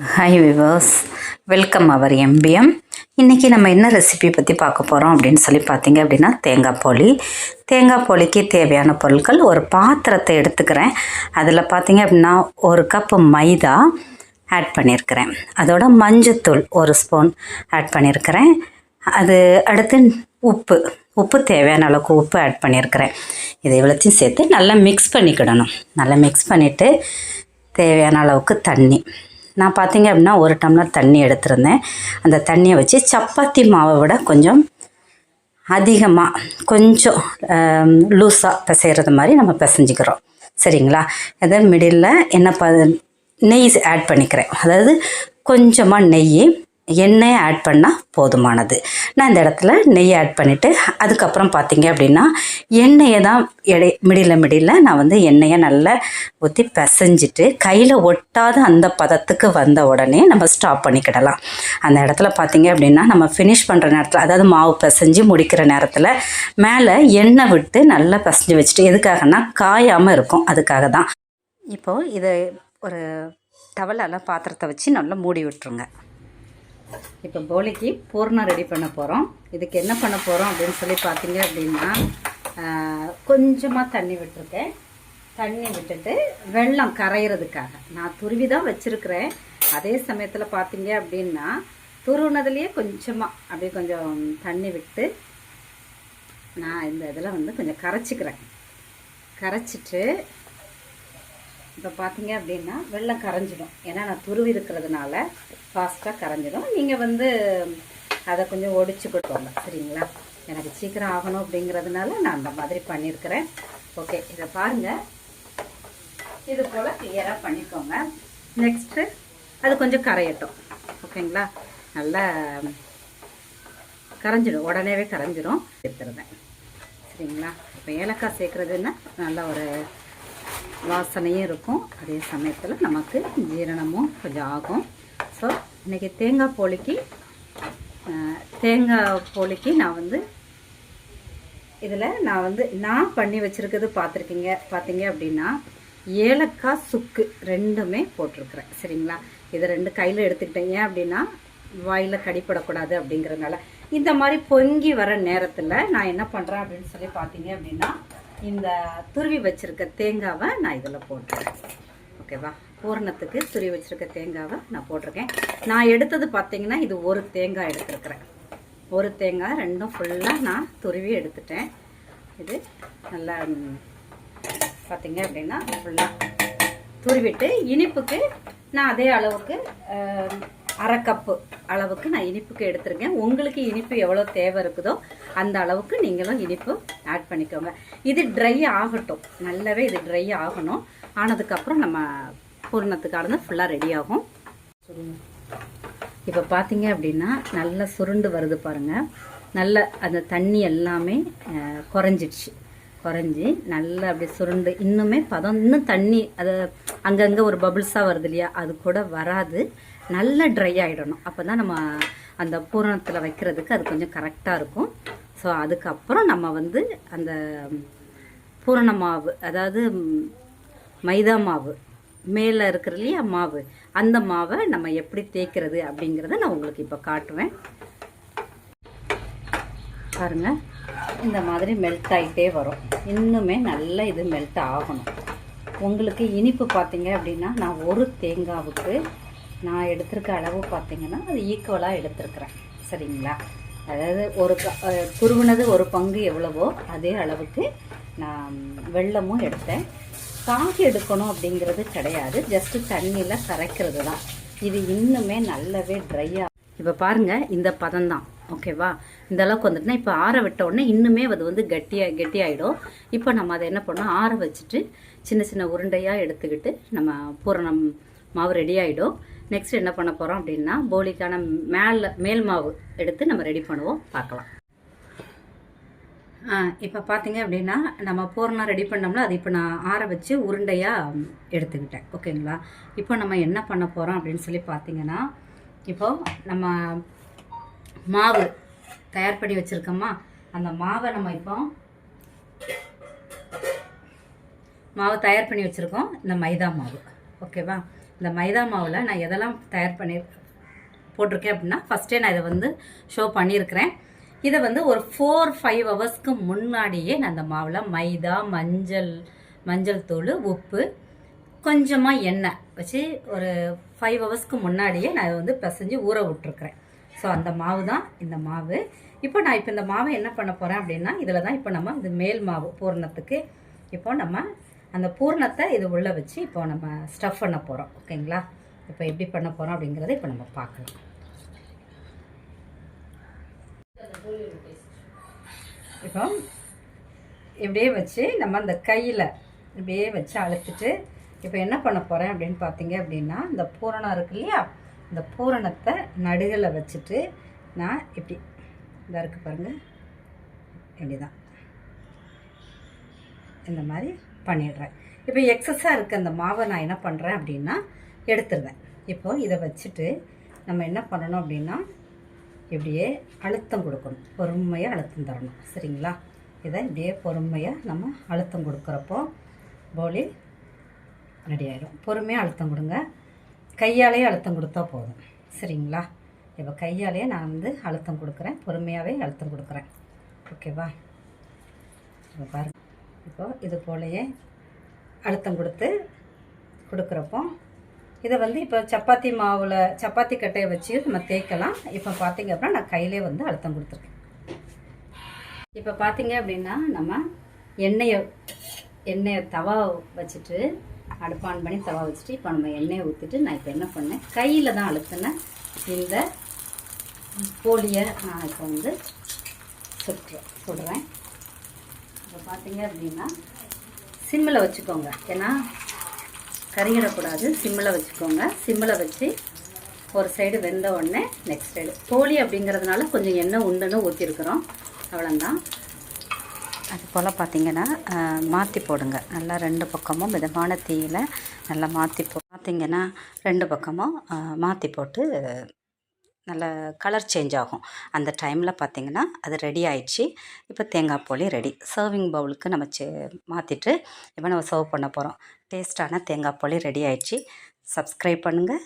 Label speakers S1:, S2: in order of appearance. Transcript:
S1: Hi viewers, welcome அவர் MBM. இன்றைக்கி நம்ம என்ன ரெசிபி பற்றி பார்க்க போகிறோம் அப்படின்னு சொல்லி பார்த்தீங்க அப்படின்னா தேங்காய் போலிக்கு தேவையான பொருட்கள். ஒரு பாத்திரத்தை எடுத்துக்கிறேன். அதில் பார்த்தீங்க அப்படின்னா 1 கப்பு மைதா ஆட் பண்ணியிருக்கிறேன். அதோட மஞ்சத்தூள் 1 ஸ்பூன் ஆட் பண்ணியிருக்கிறேன். அது அடுத்து உப்பு தேவையான அளவுக்கு உப்பு ஆட் பண்ணியிருக்கிறேன். இதை இவ்வளோத்தையும் சேர்த்து நல்லா மிக்ஸ் பண்ணிக்கிடணும். நல்லா மிக்ஸ் பண்ணிவிட்டு தேவையான அளவுக்கு தண்ணி, நான் பார்த்தீங்க அப்படின்னா 1 டம்ளர் தண்ணி எடுத்திருந்தேன். அந்த தண்ணியை வச்சு சப்பாத்தி மாவை விட கொஞ்சம் அதிகமாக, கொஞ்சம் லூஸாக பிசைகிறது மாதிரி நம்ம பிசைஞ்சிக்கிறோம். சரிங்களா? அதை மிடில் நெய் ஆட் பண்ணிக்கிறேன். அதாவது கொஞ்சமாக எண்ணெய் ஆட் பண்ணால் போதுமானது. நான் இந்த இடத்துல நெய் ஆட் பண்ணிவிட்டு அதுக்கப்புறம் பார்த்தீங்க அப்படின்னா எண்ணெயை தான் மிடில் நான் எண்ணெயை நல்லா ஊற்றி பிசைஞ்சிட்டு கையில் ஒட்டாத அந்த பதத்துக்கு வந்த உடனே நம்ம ஸ்டாப் பண்ணிக்கிடலாம். அந்த இடத்துல பார்த்தீங்க அப்படின்னா நம்ம ஃபினிஷ் பண்ணுற நேரத்தில், அதாவது மாவு பிசைஞ்சு முடிக்கிற நேரத்தில் மேலே எண்ணெய் விட்டு நல்லா பிசைஞ்சு வச்சுட்டு, எதுக்காகனா காயாமல் இருக்கும், அதுக்காக தான். இப்போது இதை ஒரு டவலால் பாத்திரத்தை வச்சு நல்லா மூடி விட்டுருங்க. இப்போ போலிக்கு பூர்ணம் ரெடி பண்ண போகிறோம். இதுக்கு என்ன பண்ண போகிறோம் அப்படின்னு சொல்லி பார்த்தீங்க அப்படின்னா, கொஞ்சமாக தண்ணி விட்டுருக்கேன். தண்ணி விட்டுட்டு வெல்லம் கரையிறதுக்காக நான் துருவி தான் வச்சுருக்கிறேன். அதே சமயத்தில் பார்த்தீங்க அப்படின்னா துருவினதுலேயே கொஞ்சமாக அப்படியே கொஞ்சம் தண்ணி விட்டு நான் இந்த இதில் கொஞ்சம் கரைச்சிட்டு இப்போ பார்த்தீங்க அப்படின்னா வெல்லம் கரைஞ்சிடும். ஏன்னா நான் துருவி இருக்கிறதுனால ஃபாஸ்ட்டாக கரைஞ்சிடும். நீங்கள் அதை கொஞ்சம் ஒடிச்சு கொடுப்பாங்க. சரிங்களா? எனக்கு சீக்கிரம் ஆகணும் அப்படிங்கிறதுனால நான் அந்த மாதிரி பண்ணியிருக்கிறேன். ஓகே, இதை பாருங்கள். இது போல் கிளியராக பண்ணிக்கோங்க. நெக்ஸ்ட்டு அது கொஞ்சம் கரையட்டும். ஓகேங்களா? நல்லா கரைஞ்சிடும், உடனேவே கரைஞ்சிடும். எடுத்துருந்தேன். சரிங்களா? இப்போ ஏலக்காய் சேர்க்குறதுன்னா நல்ல ஒரு வாசனையும் இருக்கும். அதே சமயத்தில் நமக்கு ஜீரணமும் கொஞ்சம் ஆகும். ஸோ இன்றைக்கி தேங்காய் போலிக்கு நான் இதில் நான் பண்ணி வச்சுருக்கிறது பார்த்தீங்க அப்படின்னா ஏலக்காய் சுக்கு ரெண்டுமே போட்டிருக்கிறேன். சரிங்களா? இதை 2 கையில் எடுத்துக்கிட்டேன். ஏன் அப்படின்னா வாயில் கடிப்படக்கூடாது அப்படிங்கிறதுனால. இந்த மாதிரி பொங்கி வர நேரத்தில் நான் என்ன பண்ணுறேன் அப்படின்னு சொல்லி பார்த்தீங்க அப்படின்னா, இந்த துருவி வச்சுருக்க தேங்காவை நான் இதில் போட்டுறேன். ஓகேவா? பூரணத்துக்கு துருவி வச்சுருக்க தேங்காவை நான் போட்டிருக்கேன். நான் எடுத்தது பார்த்தீங்கன்னா இது 1 தேங்காய் எடுத்துருக்கிறேன். 1 தேங்காய், 2ம் ஃபுல்லாக நான் துருவி எடுத்துட்டேன். இது நல்லா பார்த்தீங்க அப்படின்னா ஃபுல்லாக துருவிட்டு இனிப்புக்கு நான் அதே அளவுக்கு 1/2 கப்பு அளவுக்கு நான் இனிப்புக்கு எடுத்துருக்கேன். உங்களுக்கு இனிப்பு எவ்வளோ தேவை இருக்குதோ அந்த அளவுக்கு நீங்களும் இனிப்பு ஆட் பண்ணிக்கோங்க. இது ட்ரை ஆகட்டும், நல்லாவே இது ட்ரை ஆகணும். ஆனதுக்கப்புறம் நம்ம பூரணத்துக்கானது ஃபுல்லாக ரெடி ஆகும். இப்போ பார்த்தீங்க அப்படின்னா நல்லா சுருண்டு வருது பாருங்கள். நல்ல அந்த தண்ணி எல்லாமே குறைஞ்சி நல்லா அப்படியே சுருண்டு, இன்னுமே பதம், இன்னும் தண்ணி அது அங்கங்கே ஒரு பபிள்ஸாக வருது இல்லையா, அது கூட வராது. நல்லா ட்ரை ஆகிடணும். அப்போ தான் நம்ம அந்த பூரணத்தில் வைக்கிறதுக்கு அது கொஞ்சம் கரெக்டாக இருக்கும். ஸோ அதுக்கப்புறம் நம்ம அந்த பூரண மாவு, அதாவது மைதா மாவு மேலே இருக்கிற இல்லையா மாவு, அந்த மாவை நம்ம எப்படி தேய்க்கிறது அப்படிங்கிறத நான் உங்களுக்கு இப்போ காட்டுவேன். பாருங்கள், இந்த மாதிரி மெல்ட் ஆகிட்டே வரும். இன்னுமே நல்லா இது மெல்ட் ஆகணும். உங்களுக்கு இனிப்பு பார்த்தீங்க அப்படின்னா நான் 1 தேங்காவுக்கு நான் எடுத்திருக்க அளவு பார்த்தீங்கன்னா அது ஈக்குவலாக எடுத்துருக்குறேன். சரிங்களா? அதாவது துருவினது 1 பங்கு எவ்வளவோ அதே அளவுக்கு நான் வெல்லமும் எடுத்தேன். காகி எடுக்கணும் அப்படிங்கிறது கிடையாது, ஜஸ்ட்டு தண்ணியில் கரைக்கிறது தான். இது இன்னுமே நல்லாவே ட்ரையாக. இப்போ பாருங்கள், இந்த பதம் தான். ஓகேவா? இந்த அளவுக்கு வந்துட்டுனா இப்போ ஆற விட்ட உடனே இன்னுமே அது கெட்டியாகிடும். இப்போ நம்ம அதை என்ன பண்ணோம், ஆற வச்சுட்டு சின்ன சின்ன உருண்டையாக எடுத்துக்கிட்டு நம்ம பூரணம் மாவு ரெடி ஆகிடும். நெக்ஸ்ட் என்ன பண்ண போகிறோம் அப்படின்னா, போலிக்கான மேல் மாவு எடுத்து நம்ம ரெடி பண்ணுவோம், பார்க்கலாம். இப்போ பார்த்தீங்க அப்படின்னா நம்ம பூரணம் ரெடி பண்ணோம்னா அது இப்போ நான் ஆற வச்சு உருண்டையாக எடுத்துக்கிட்டேன். ஓகேங்களா? இப்போ நம்ம என்ன பண்ண போகிறோம் அப்படின்னு சொல்லி பார்த்தீங்கன்னா, இப்போது நம்ம மாவு தயார் பண்ணி வச்சுருக்கோமா, அந்த மாவை நம்ம இப்போ மாவு தயார் பண்ணி வச்சுருக்கோம். இந்த மைதா மாவு, ஓகேவா? இந்த மைதா மாவில் நான் எதெல்லாம் தயார் பண்ணி போட்டிருக்கேன் அப்படின்னா ஃபஸ்ட்டே நான் இதை வந்து ஷோ பண்ணியிருக்கிறேன். இதை வந்து ஒரு 4-5 ஹவர்ஸ்க்கு முன்னாடியே நான் அந்த மாவில் மைதா, மஞ்சள் தூள், உப்பு, கொஞ்சமாக எண்ணெய் வச்சு ஒரு 5 ஹவர்ஸ்க்கு முன்னாடியே நான் வந்து பிசைஞ்சு ஊற விட்டுருக்குறேன். ஸோ அந்த மாவு தான் இந்த மாவு. இப்போ இந்த மாவை என்ன பண்ண போகிறேன் அப்படின்னா, இதில் தான் இப்போ நம்ம இந்த மேல் மாவு பூரணத்துக்கு இப்போ நம்ம அந்த பூரணத்தை இது உள்ளே வச்சு இப்போ நம்ம ஸ்டஃப் பண்ண போகிறோம். ஓகேங்களா? இப்போ எப்படி பண்ண போகிறோம் அப்படிங்கிறத இப்போ நம்ம பார்க்கலாம். இப்போ இப்படியே வச்சு நம்ம அந்த கையில் இப்படியே வச்சு அழுத்திட்டு இப்போ என்ன பண்ண போகிறேன் அப்படின்னு பார்த்தீங்க அப்படின்னா, இந்த பூரணம் இருக்கு இல்லையா, இந்த பூரணத்தை நடுவில் வச்சுட்டு நான் இப்படி இதாக இருக்குது பாருங்கள், இப்படி தான் இந்த மாதிரி பண்ணிடுறேன். இப்போ எக்ஸஸாக இருக்க அந்த மாவை நான் என்ன பண்ணுறேன் அப்படின்னா எடுத்துருவேன். இப்போ இதை வச்சுட்டு நம்ம என்ன பண்ணணும் அப்படின்னா இப்படியே அழுத்தம் கொடுக்கணும், பொறுமையாக அழுத்தம் தரணும். சரிங்களா? இதை இப்படியே பொறுமையாக நம்ம அழுத்தம் கொடுக்குறப்போ போலி ரெடி ஆயிடும். பொறுமையாக அழுத்தம் கொடுங்க, கையாலேயே அழுத்தம் கொடுத்தா போதும். சரிங்களா? இப்போ கையாலேயே நான் வந்து அழுத்தம் கொடுக்குறேன், பொறுமையாகவே அழுத்தம் கொடுக்குறேன். ஓகேவா? இப்போ பாருங்கள், இப்போ இது போலயே அழுத்தம் கொடுக்குறப்போ இதை வந்து இப்போ சப்பாத்தி மாவில் சப்பாத்தி கட்டையை வச்சு நம்ம தேய்க்கலாம். இப்போ பார்த்தீங்க அப்படின்னா நான் கையிலே வந்து அழுத்தம் கொடுத்துருக்கேன். இப்போ பார்த்தீங்க அப்படின்னா நம்ம எண்ணெயை தவா வச்சுட்டு அடுப்பு ஆன் பண்ணி தவா வச்சுட்டு இப்போ நம்ம எண்ணெயை ஊற்றிட்டு நான் இப்போ என்ன பண்ணேன், கையில் தான் அழுத்தினேன். இந்த போலியை நான் இப்போ வந்து சுடுறேன். இப்போ பார்த்தீங்க அப்படின்னா சிம்மில் வச்சுக்கோங்க, ஏன்னா கறியிடக்கூடாது. சிம்மில் வச்சுக்கோங்க. சிம்மில் வச்சு ஒரு சைடு வெந்த உடனே நெக்ஸ்ட் சைடு. போலி அப்படிங்கிறதுனால கொஞ்சம் எண்ணெய் உண்டுன்னு ஊற்றிருக்கிறோம், அவ்வளோந்தான். அது போல் பார்த்திங்கன்னா மாற்றி போடுங்க. நல்லா 2 பக்கமும் மிதமான தீயில் நல்லா பார்த்திங்கன்னா 2 பக்கமும் மாற்றி போட்டு நல்ல கலர் சேஞ்ச் ஆகும். அந்த டைமில் பார்த்திங்கன்னா அது ரெடி ஆயிடுச்சு. இப்போ தேங்காய் போலி ரெடி. சர்விங் பவுலுக்கு நம்ம மாற்றிட்டு இப்போ நம்ம சர்வ் பண்ண போகிறோம். டேஸ்ட்டான தேங்காய் போலி ரெடி ஆயிடுச்சு. சப்ஸ்கிரைப் பண்ணுங்கள்.